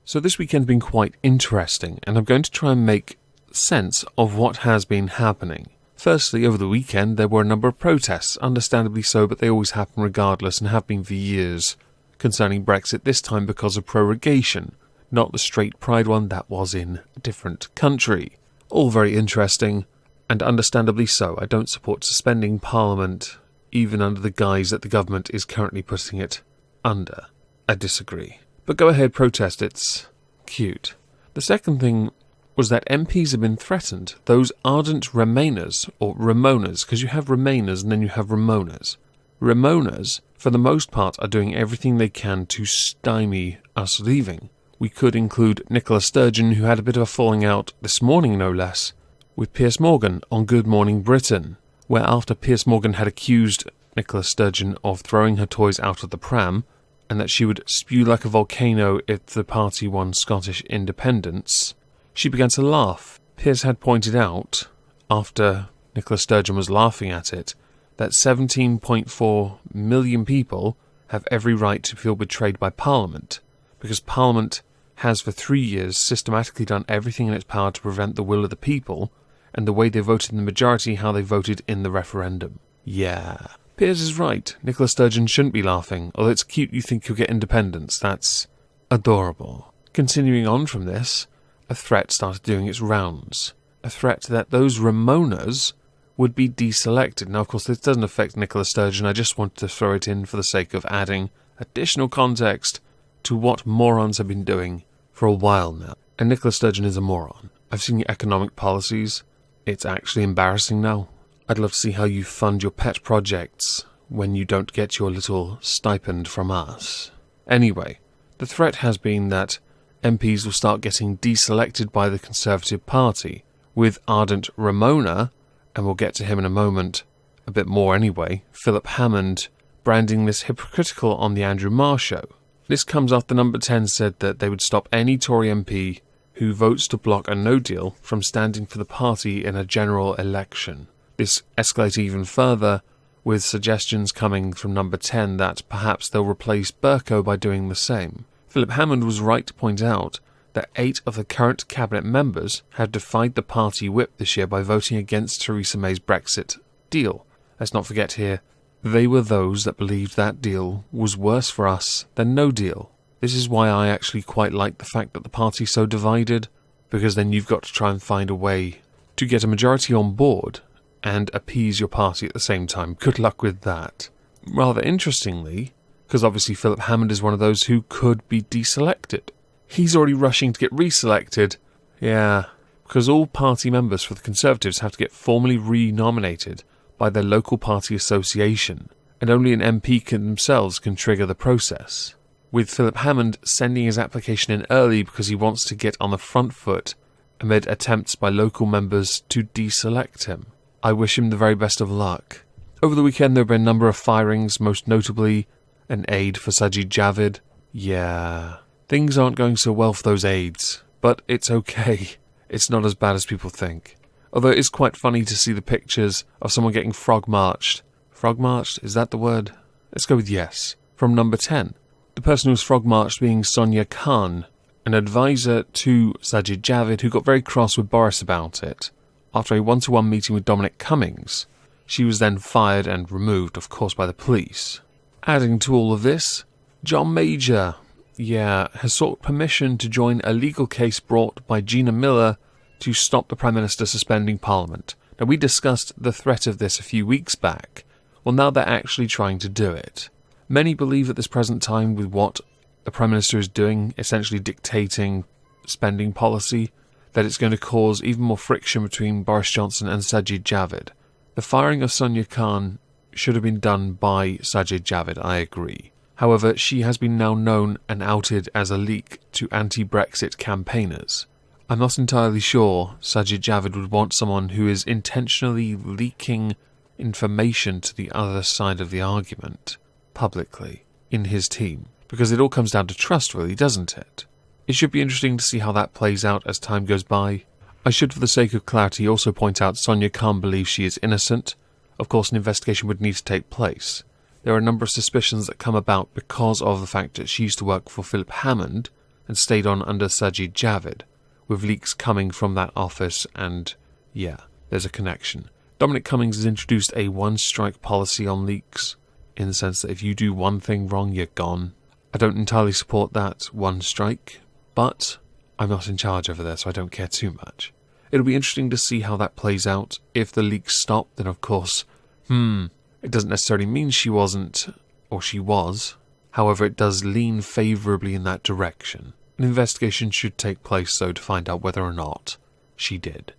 So this weekend's been quite interesting, and I'm going to try and make sense of what has been happening. Firstly, over the weekend there were a number of protests, understandably so, but they always happen regardless and have been for years, concerning Brexit, this time because of prorogation, not the straight pride one that was in a different country. All very interesting, and understandably so. I don't support suspending Parliament, even under the guise that the government is currently putting it under. I disagree. But go ahead, protest, it's cute. The second thing was that MPs have been threatened, those ardent Remainers, or Remoaners, because you have Remainers and then you have Remoaners. Remoaners, for the most part, are doing everything they can to stymie us leaving. We could include Nicola Sturgeon, who had a bit of a falling out this morning, no less, with Piers Morgan on Good Morning Britain, where after Piers Morgan had accused Nicola Sturgeon of throwing her toys out of the pram, and that she would spew like a volcano if the party won Scottish independence, she began to laugh. Piers had pointed out, after Nicola Sturgeon was laughing at it, that 17.4 million people have every right to feel betrayed by Parliament, because Parliament has for 3 years systematically done everything in its power to prevent the will of the people, and the way they voted in the majority, how they voted in the referendum. Yeah. Piers is right. Nicola Sturgeon shouldn't be laughing, although it's cute you think you'll get independence. That's adorable. Continuing on from this, a threat started doing its rounds. A threat that those Remoaners would be deselected. Now, of course, this doesn't affect Nicola Sturgeon. I just wanted to throw it in for the sake of adding additional context to what morons have been doing for a while now. And Nicola Sturgeon is a moron. I've seen your economic policies. It's actually embarrassing now. I'd love to see how you fund your pet projects when you don't get your little stipend from us. Anyway, the threat has been that MPs will start getting deselected by the Conservative Party, with ardent Remoaner, and we'll get to him in a moment, a bit more anyway, Philip Hammond, branding this hypocritical on the Andrew Marr show. This comes after Number 10 said that they would stop any Tory MP who votes to block a no deal from standing for the party in a general election. This escalated even further, with suggestions coming from Number 10 that perhaps they'll replace Bercow by doing the same. Philip Hammond was right to point out that 8 of the current cabinet members had defied the party whip this year by voting against Theresa May's Brexit deal. Let's not forget here, they were those that believed that deal was worse for us than no deal. This is why I actually quite like the fact that the party's so divided, because then you've got to try and find a way to get a majority on board and appease your party at the same time. Good luck with that. Rather interestingly, because obviously Philip Hammond is one of those who could be deselected. He's already rushing to get reselected. Yeah, because all party members for the Conservatives have to get formally re-nominated by their local party association, and only an MP themselves can trigger the process. With Philip Hammond sending his application in early because he wants to get on the front foot amid attempts by local members to deselect him. I wish him the very best of luck. Over the weekend there have been a number of firings, most notably an aide for Sajid Javid. Yeah, things aren't going so well for those aides, but it's okay. It's not as bad as people think. Although it's quite funny to see the pictures of someone getting frog-marched. Frog-marched? Is that the word? Let's go with yes. From Number 10. The person who was frog-marched being Sonia Khan, an advisor to Sajid Javid, who got very cross with Boris about it. After a one-to-one meeting with Dominic Cummings, she was then fired and removed, of course, by the police. Adding to all of this, John Major, has sought permission to join a legal case brought by Gina Miller to stop the Prime Minister suspending Parliament. Now, we discussed the threat of this a few weeks back. Well, now they're actually trying to do it. Many believe at this present time with what the Prime Minister is doing, essentially dictating spending policy, that it's going to cause even more friction between Boris Johnson and Sajid Javid. The firing of Sonia Khan should have been done by Sajid Javid, I agree. However, she has been now known and outed as a leak to anti-Brexit campaigners. I'm not entirely sure Sajid Javid would want someone who is intentionally leaking information to the other side of the argument, publicly, in his team. Because it all comes down to trust, really, doesn't it? It should be interesting to see how that plays out as time goes by. I should, for the sake of clarity, also point out Sonia Khan believes she is innocent. Of course, an investigation would need to take place. There are a number of suspicions that come about because of the fact that she used to work for Philip Hammond, and stayed on under Sajid Javid, with leaks coming from that office, and yeah, there's a connection. Dominic Cummings has introduced a one-strike policy on leaks, in the sense that if you do one thing wrong, you're gone. I don't entirely support that one strike, but I'm not in charge over there, so I don't care too much. It'll be interesting to see how that plays out. If the leaks stop, then of course, it doesn't necessarily mean she wasn't, or she was. However, it does lean favourably in that direction. An investigation should take place, though, to find out whether or not she did.